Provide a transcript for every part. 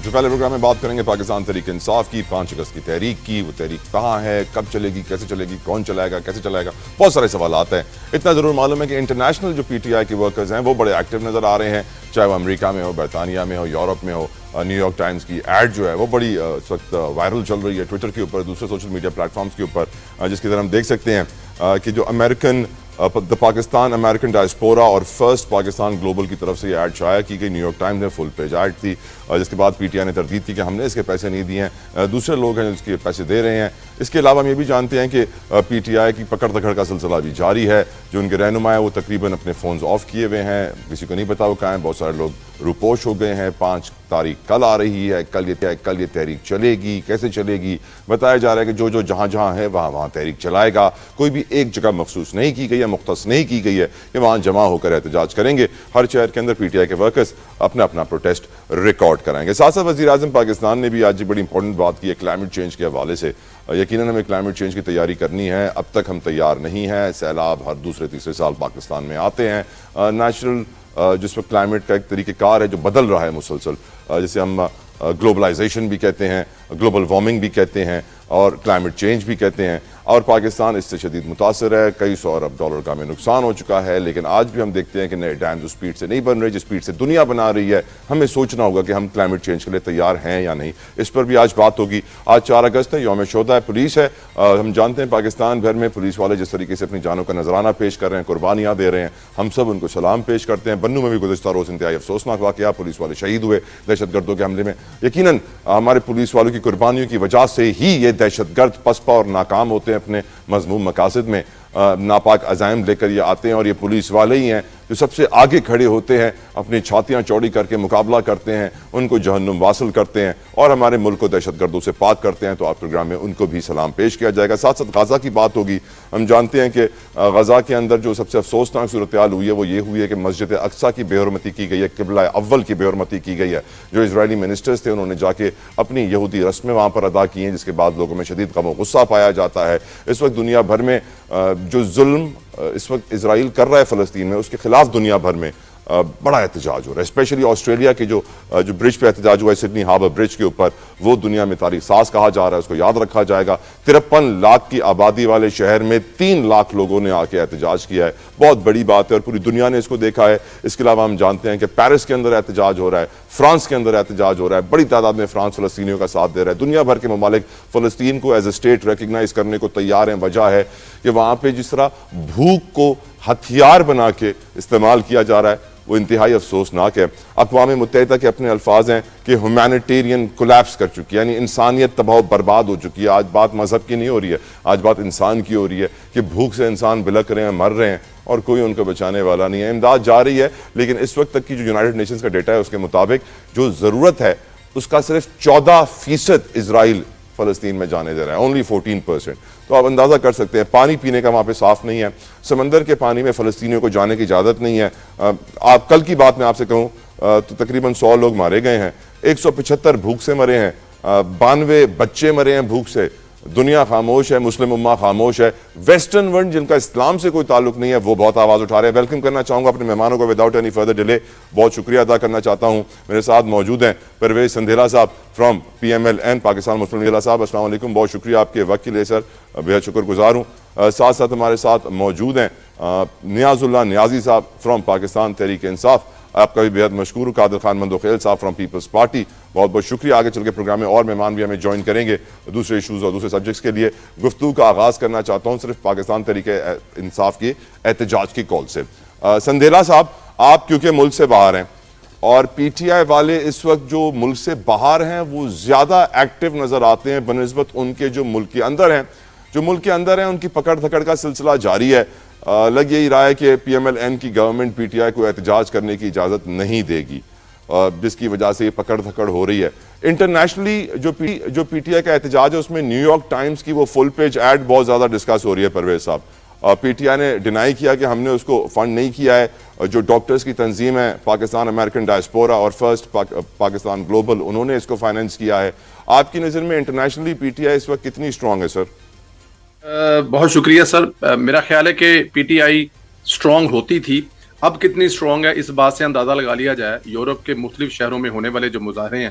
سب سے پہلے پروگرام میں بات کریں گے پاکستان تحریک انصاف کی 5 اگست کی تحریک کی. وہ تحریک کہاں ہے, کب چلے گی, کیسے چلے گی, کون چلائے گا, کیسے چلائے گا, بہت سارے سوالات ہیں. اتنا ضرور معلوم ہے کہ انٹرنیشنل جو پی ٹی آئی کے ورکرز ہیں وہ بڑے ایکٹیو نظر آ رہے ہیں, چاہے وہ امریکہ میں ہو, برطانیہ میں ہو, یورپ میں ہو. نیو یارک ٹائمز کی ایڈ جو ہے وہ بڑی اس وقت وائرل چل رہی ہے ٹویٹر کے اوپر, دوسرے سوشل میڈیا پلیٹ فارمز کے اوپر, جس کی طرح ہم دیکھ سکتے ہیں کہ جو دا پاکستان امریکن ڈائسپورا اور فرسٹ پاکستان گلوبل کی طرف سے یہ ایڈ شائع کی گئی. نیو یارک ٹائمز نے فل پیج ایڈ تھی, جس کے بعد پی ٹی آئی نے تردید کی کہ ہم نے اس کے پیسے نہیں دیے ہیں, دوسرے لوگ ہیں جو اس کے پیسے دے رہے ہیں. اس کے علاوہ ہم یہ بھی جانتے ہیں کہ پی ٹی آئی کی پکڑ دھکڑ کا سلسلہ بھی جاری ہے. جو ان کے رہنما ہیں وہ تقریباً اپنے فونز آف کیے ہوئے ہیں, کسی کو نہیں پتا وہ کہاں ہیں. بہت سارے لوگ روپوش ہو گئے ہیں. 5 تاریخ کل آ رہی ہے, کل یہ تحریک چلے گی, کیسے چلے گی. بتایا جا رہا ہے کہ جو جہاں ہے وہاں تحریک چلائے گا. کوئی بھی ایک جگہ مخصوص نہیں کی گئی ہے, مختص نہیں کی گئی ہے کہ وہاں جمع ہو کر احتجاج کریں گے. ہر شہر کے اندر پی ٹی آئی کے ورکرز اپنا پروٹیسٹ ریکارڈ کرائیں گے. ساتھ ساتھ وزیر اعظم پاکستان نے بھی آج بڑی امپورٹنٹ بات کی ہے کلائمیٹ چینج کے حوالے سے. یقیناً ہمیں کلائمیٹ چینج کی تیاری کرنی ہے, اب تک ہم تیار نہیں ہیں. سیلاب ہر دوسرے تیسرے سال پاکستان میں آتے ہیں. نیچرل جس وقت کلائمیٹ کا ایک طریقہ کار ہے جو بدل رہا ہے مسلسل, جسے ہم گلوبلائزیشن بھی کہتے ہیں, گلوبل وارمنگ بھی کہتے ہیں اور کلائمیٹ چینج بھی کہتے ہیں, اور پاکستان اس سے شدید متاثر ہے. کئی سو ارب ڈالر کا ہمیں نقصان ہو چکا ہے, لیکن آج بھی ہم دیکھتے ہیں کہ نئے ڈیمز اس سپیڈ سے نہیں بن رہے جس سپیڈ سے دنیا بنا رہی ہے. ہمیں سوچنا ہوگا کہ ہم کلائمیٹ چینج کے لیے تیار ہیں یا نہیں. اس پر بھی آج بات ہوگی. آج 4 اگست ہے, یوم شہداء پولیس ہے. ہم جانتے ہیں پاکستان بھر میں پولیس والے جس طریقے سے اپنی جانوں کا نذرانہ پیش کر رہے ہیں, قربانیاں دے رہے ہیں, ہم سب ان کو سلام پیش کرتے ہیں. بنوں میں بھی گزشتہ روز انتہائی افسوسناک واقعہ, پولیس والے شہید ہوئے دہشت گردوں کے حملے میں. یقیناً ہمارے پولیس والوں کی قربانیوں کی وجہ سے ہی یہ دہشت گرد پسپا اور ناکام ہوتے ہیں اپنے مذموم مقاصد میں. ناپاک عزائم لے کر یہ آتے ہیں, اور یہ پولیس والے ہی ہیں جو سب سے آگے کھڑے ہوتے ہیں, اپنی چھاتیاں چوڑی کر کے مقابلہ کرتے ہیں, ان کو جہنم واصل کرتے ہیں اور ہمارے ملک کو دہشت گردوں سے پاک کرتے ہیں. تو آپ پروگرام میں ان کو بھی سلام پیش کیا جائے گا. ساتھ ساتھ غزہ کی بات ہوگی. ہم جانتے ہیں کہ غزہ کے اندر جو سب سے افسوسناک صورتحال ہوئی ہے وہ یہ ہوئی ہے کہ مسجد اقصیٰ کی بے حرمتی کی گئی ہے, قبلہ اول کی بے حرمتی کی گئی ہے. جو اسرائیلی منسٹرز تھے انہوں نے جا کے اپنی یہودی رسمیں وہاں پر ادا کی ہیں, جس کے بعد لوگوں میں شدید غم و غصہ پایا جاتا ہے. اس وقت دنیا بھر میں جو ظلم اس وقت اسرائیل کر رہا ہے فلسطین میں, اس کے خلاف دنیا بھر میں بڑا احتجاج ہو رہا ہے. اسپیشلی آسٹریلیا کے جو برج پہ احتجاج ہوا ہے, سڈنی ہاربر برج کے اوپر, وہ دنیا میں تاریخ ساز کہا جا رہا ہے, اس کو یاد رکھا جائے گا. 53 لاکھ کی آبادی والے شہر میں 3 لاکھ لوگوں نے آ کے احتجاج کیا ہے. بہت بڑی بات ہے اور پوری دنیا نے اس کو دیکھا ہے. اس کے علاوہ ہم جانتے ہیں کہ پیرس کے اندر احتجاج ہو رہا ہے, فرانس کے اندر احتجاج ہو رہا ہے. بڑی تعداد میں فرانس فلسطینیوں کا ساتھ دے رہا ہے. دنیا بھر کے ممالک فلسطین کو ایز اے اسٹیٹ ریکگنائز کرنے کو تیار ہیں. وجہ ہے کہ وہاں پہ جس طرح بھوک کو ہتھیار بنا کے استعمال کیا جا رہا ہے وہ انتہائی افسوسناک ہے. اقوام متحدہ کے اپنے الفاظ ہیں کہ ہیومینیٹیرین کولیپس کر چکی ہے, یعنی انسانیت تباہ و برباد ہو چکی ہے. آج بات مذہب کی نہیں ہو رہی ہے, آج بات انسان کی ہو رہی ہے کہ بھوک سے انسان بلک رہے ہیں, مر رہے ہیں اور کوئی ان کو بچانے والا نہیں ہے. امداد جا رہی ہے, لیکن اس وقت تک کی جو یونائٹڈ نیشنز کا ڈیٹا ہے اس کے مطابق جو ضرورت ہے اس کا صرف 14% اسرائیل فلسطین میں جانے دے رہا ہے, only 14%. تو آپ اندازہ کر سکتے ہیں پانی پینے کا وہاں پہ صاف نہیں ہے, سمندر کے پانی میں فلسطینیوں کو جانے کی اجازت نہیں ہے. آپ کل کی بات میں آپ سے کہوں تو تقریباً 100 لوگ مارے گئے ہیں, 175 بھوک سے مرے ہیں, 92 بچے مرے ہیں بھوک سے. دنیا خاموش ہے, مسلم امہ خاموش ہے. ویسٹرن ورلڈ جن کا اسلام سے کوئی تعلق نہیں ہے وہ بہت آواز اٹھا رہے ہیں. ویلکم کرنا چاہوں گا اپنے مہمانوں کو وداؤٹ اینی فردر ڈیلے. بہت شکریہ ادا کرنا چاہتا ہوں. میرے ساتھ موجود ہیں پرویز سندھیلا صاحب from PMLN Pakistan Muslim league صاحب. السلام علیکم, بہت شکریہ آپ کے وقت کے لیے سر, بہت شکر گزار ہوں. ساتھ ساتھ ہمارے ساتھ موجود ہیں نیاز اللہ نیازی صاحب فرام پاکستان تحریک انصاف, آپ کا بھی بہت مشکور ہوں. قادر خان مندوخیل صاحب فرام پیپلز پارٹی, بہت بہت شکریہ. آگے چل کے پروگرام میں اور مہمان بھی ہمیں جوائن کریں گے دوسرے ایشوز اور دوسرے سبجیکٹس کے لیے. گفتگو کا آغاز کرنا چاہتا ہوں صرف پاکستان تحریک انصاف کے احتجاج کی کال سے. سندھیلا صاحب, آپ کیونکہ ملک سے باہر ہیں اور پی ٹی آئی والے اس وقت جو ملک سے باہر ہیں وہ زیادہ ایکٹیو نظر آتے ہیں بنسبت ان کے جو ملک کے اندر ہیں. جو ملک کے اندر ہیں ان کی پکڑ دھکڑ کا سلسلہ جاری ہے. لگ یہی رہا ہے کہ PMLN کی گورنمنٹ پی ٹی آئی کو احتجاج کرنے کی اجازت نہیں دے گی, جس کی وجہ سے یہ پکڑ دھکڑ ہو رہی ہے. انٹرنیشنلی جو پی ٹی آئی کا احتجاج ہے اس میں نیو یارک ٹائمز کی وہ فل پیج ایڈ بہت زیادہ ڈسکس ہو رہی ہے. پرویز صاحب, پی ٹی آئی نے ڈینائی کیا کہ ہم نے اس کو فنڈ نہیں کیا ہے. جو ڈاکٹرز کی تنظیم ہے پاکستان امریکن ڈائسپورا اور فرسٹ پاکستان گلوبل, انہوں نے اس کو فائننس کیا ہے. آپ کی نظر میں انٹرنیشنلی پی ٹی آئی اس وقت کتنی اسٹرانگ ہے سر؟ بہت شکریہ سر. میرا خیال ہے کہ پی ٹی آئی اسٹرانگ ہوتی تھی, اب کتنی اسٹرانگ ہے اس بات سے اندازہ لگا لیا جائے. یورپ کے مختلف شہروں میں ہونے والے جو مظاہرے ہیں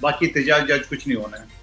باقی احتجاج کچھ نہیں ہونا ہے.